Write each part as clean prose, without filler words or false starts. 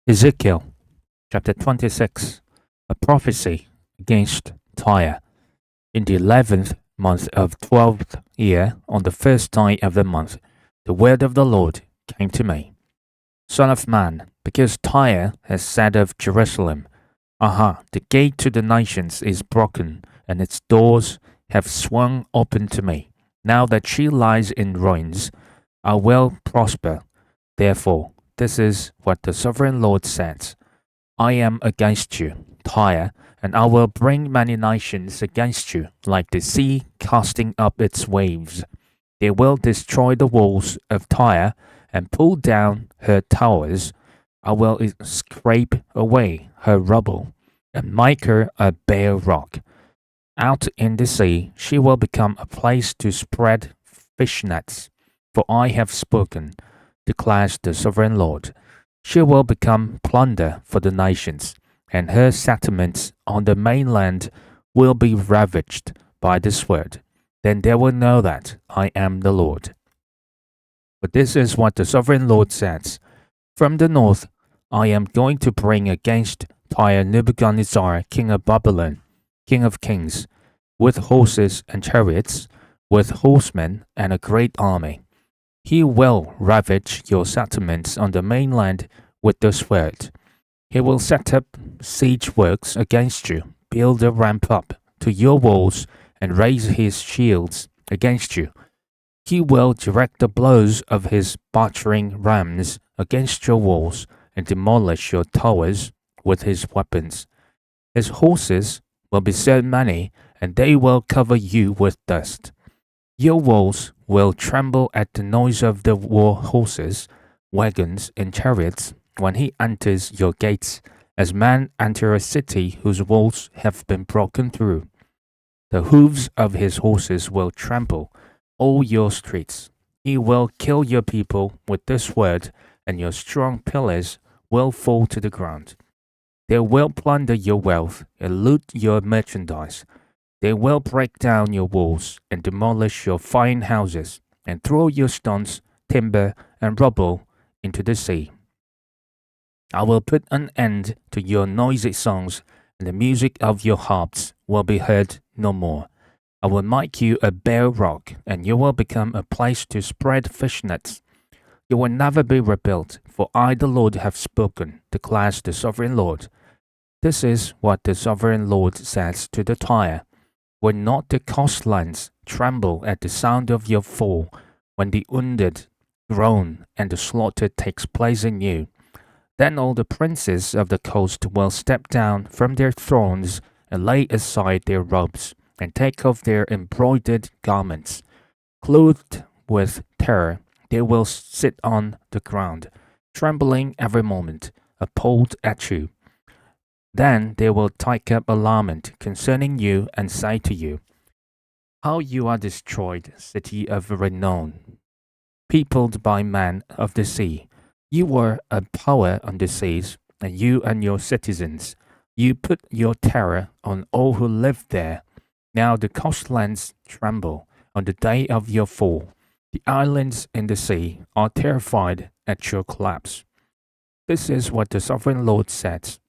Ezekiel chapter 26, a prophecy against Tyre. In the 11th month of 12th year, on the first day of the month, the word of the Lord came to me. Son of man, because Tyre has said of Jerusalem, Aha, the gate to the nations is broken, and its doors have swung open to me. Now that she lies in ruins, I will prosper. Therefore, this is what the sovereign Lord says. I am against you, Tyre, and I will bring many nations against you, like the sea casting up its waves. They will destroy the walls of Tyre and pull down her towers. I will scrape away her rubble and make her a bare rock. Out in the sea she will become a place to spread fish nets. For I have spoken, declares the sovereign Lord. She will become plunder for the nations, and her settlements on the mainland will be ravaged by the sword. Then they will know that I am the Lord. But this is what the sovereign Lord says. From the north I am going to bring against Tyre Nebuchadnezzar, king of Babylon, king of kings, with horses and chariots, with horsemen and a great army. He will ravage your settlements on the mainland with the sword. He will set up siege works against you, build a ramp up to your walls, and raise his shields against you. He will direct the blows of his battering rams against your walls and demolish your towers with his weapons. His horses will be so many, and they will cover you with dust. Your walls will tremble at the noise of the war horses, wagons, and chariots when he enters your gates, as men enter a city whose walls have been broken through. The hooves of his horses will trample all your streets. He will kill your people with the sword, and your strong pillars will fall to the ground. They will plunder your wealth and loot your merchandise. They will break down your walls and demolish your fine houses, and throw your stones, timber, and rubble into the sea. I will put an end to your noisy songs, and the music of your harps will be heard no more. I will make you a bare rock, and you will become a place to spread fish nets. You will never be rebuilt, for I, the Lord, have spoken, declares the sovereign Lord. This is what the sovereign Lord says to the Tyre. When not the coastlands tremble at the sound of your fall, when the wounded groan and the slaughter takes place in you, then all the princes of the coast will step down from their thrones and lay aside their robes and take off their embroidered garments. Clothed with terror, they will sit on the ground, trembling every moment, appalled at you. Then they will take up a lament concerning you and say to you, How you are destroyed, city of renown, peopled by men of the sea. You were a power on the seas, and you and your citizens. You put your terror on all who lived there. Now the coastlands tremble on the day of your fall. The islands in the sea are terrified at your collapse. This is what the sovereign Lord says.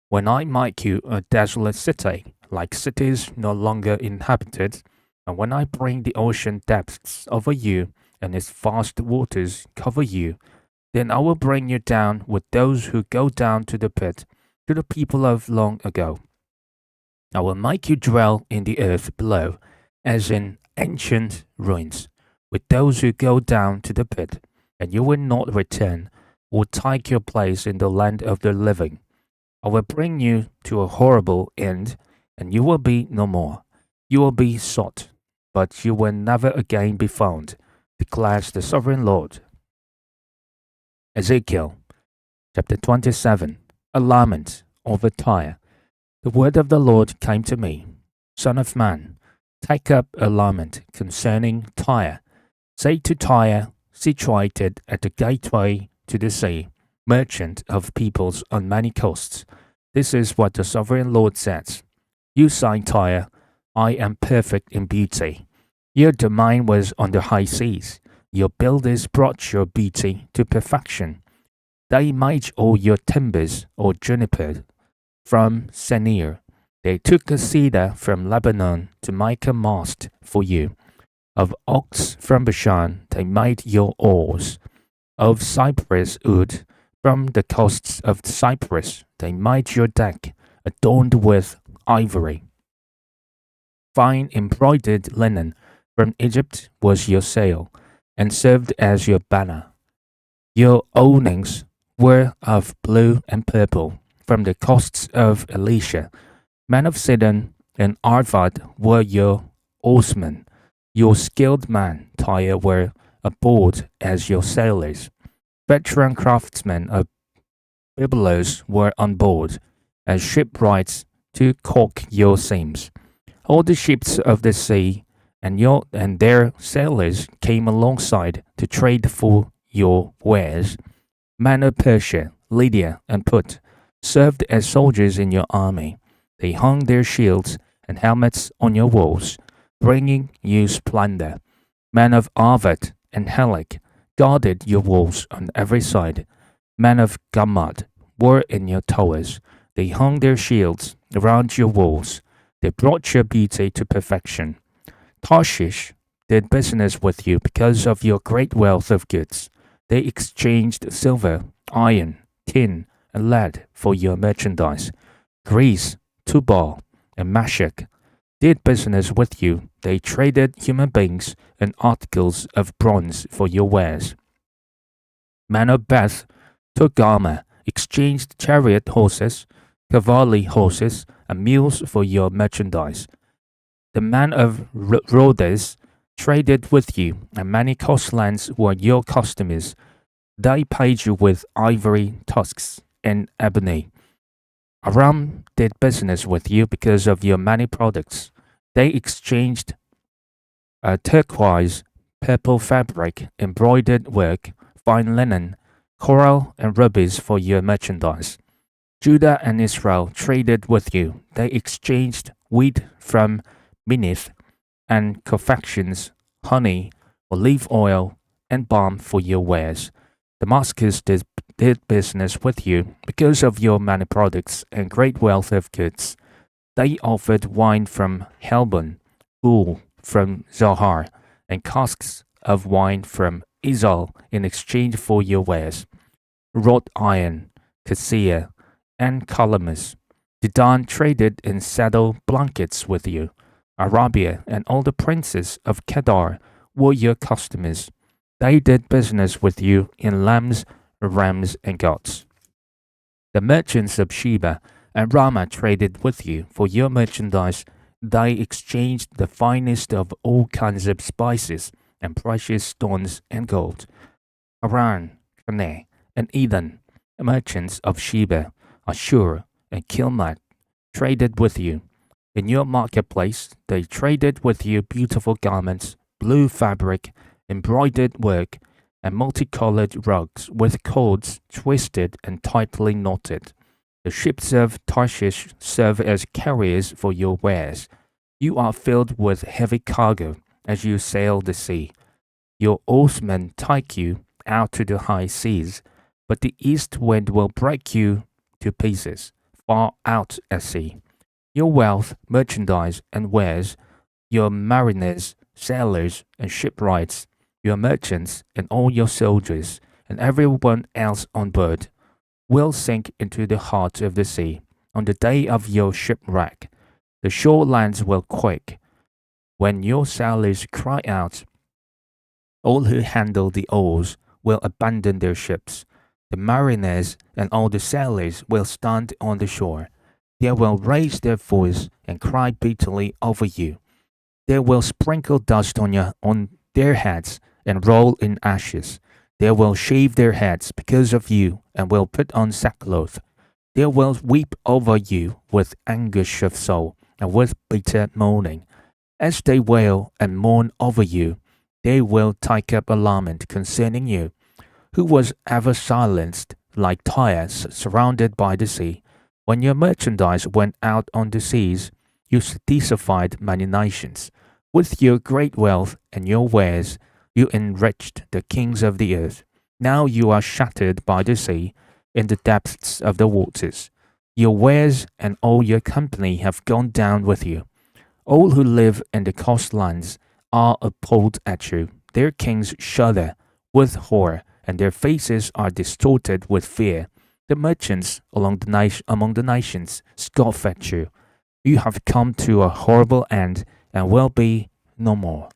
When I make you a desolate city, like cities no longer inhabited, and when I bring the ocean depths over you, and its vast waters cover you, then I will bring you down with those who go down to the pit, to the people of long ago. I will make you dwell in the earth below, as in ancient ruins, with those who go down to the pit, and you will not return, or take your place in the land of the living. I will bring you to a horrible end, and you will be no more. You will be sought, but you will never again be found, declares the sovereign Lord. Ezekiel chapter 27, a lament over Tyre. The word of the Lord came to me. Son of man, take up a lament concerning Tyre. Say to Tyre, situated at the gateway to the sea, merchant of peoples on many coasts. This is what the sovereign Lord says. You say, Tyre, I am perfect in beauty. Your domain was on the high seas. Your builders brought your beauty to perfection. They made all your timbers or juniper from Senir. They took a cedar from Lebanon to make a mast for you. Of oaks from Bashan they made your oars. Of cypress wood from the coasts of Cyprus they made your deck, adorned with ivory. Fine embroidered linen from Egypt was your sail, and served as your banner. Your awnings were of blue and purple, from the coasts of Elisha. Men of Sidon and Arvad were your oarsmen. Your skilled men, Tyre, were aboard as your sailors. Veteran craftsmen of Byblos were on board, as shipwrights to caulk your seams. All the ships of the sea and their sailors came alongside to trade for your wares. Men of Persia, Lydia, and Put served as soldiers in your army. They hung their shields and helmets on your walls, bringing you splendor. Men of Arvad and Helek guarded your walls on every side. Men of Gammad were in your towers. They hung their shields around your walls. They brought your beauty to perfection. Tarshish did business with you because of your great wealth of goods. They exchanged silver, iron, tin, and lead for your merchandise. Greece, Tubal, and Meshach did business with you. They traded human beings and articles of bronze for your wares. Men of Beth Togarmah exchanged chariot horses, cavalry horses, and mules for your merchandise. The men of Rhodes traded with you, and many coastlands were your customers. They paid you with ivory tusks and ebony. Aram did business with you because of your many products. They exchanged turquoise, purple fabric, embroidered work, fine linen, coral, and rubies for your merchandise. Judah and Israel traded with you. They exchanged wheat from Minnith and confections, honey, olive oil, and balm for your wares. Damascus did business with you because of your many products and great wealth of goods. They offered wine from Helbon, wool from Zohar, and casks of wine from Izal in exchange for your wares. Wrought iron, cassia, and calamus. Dedan traded in saddle blankets with you. Arabia and all the princes of Kedar were your customers. They did business with you in lambs, rams, and goats. The merchants of Sheba and Ramah traded with you for your merchandise. They exchanged the finest of all kinds of spices and precious stones and gold. Haran, Caneh, and Eden, merchants of Sheba, Ashur, and Kilmad, traded with you. In your marketplace, they traded with you beautiful garments, blue fabric, embroidered work, and multicolored rugs with cords twisted and tightly knotted. The ships of Tarshish serve as carriers for your wares. You are filled with heavy cargo as you sail the sea. Your oarsmen take you out to the high seas, but the east wind will break you to pieces, far out at sea. Your wealth, merchandise, and wares, your mariners, sailors, and shipwrights, your merchants, and all your soldiers, and everyone else on board, will sink into the heart of the sea on the day of your shipwreck. The shore lands will quake. When your sailors cry out, all who handle the oars will abandon their ships. The mariners and all the sailors will stand on the shore. They will raise their voice and cry bitterly over you. They will sprinkle dust on their heads and roll in ashes. They will shave their heads because of you and will put on sackcloth. They will weep over you with anguish of soul and with bitter mourning. As they wail and mourn over you, they will take up a lament concerning you, who was ever silenced like Tyre surrounded by the sea. When your merchandise went out on the seas, you satisfied many nations. With your great wealth and your wares, you enriched the kings of the earth. Now you are shattered by the sea in the depths of the waters. Your wares and all your company have gone down with you. All who live in the coastlands are appalled at you. Their kings shudder with horror, and their faces are distorted with fear. The merchants among the nations scoff at you. You have come to a horrible end and will be no more.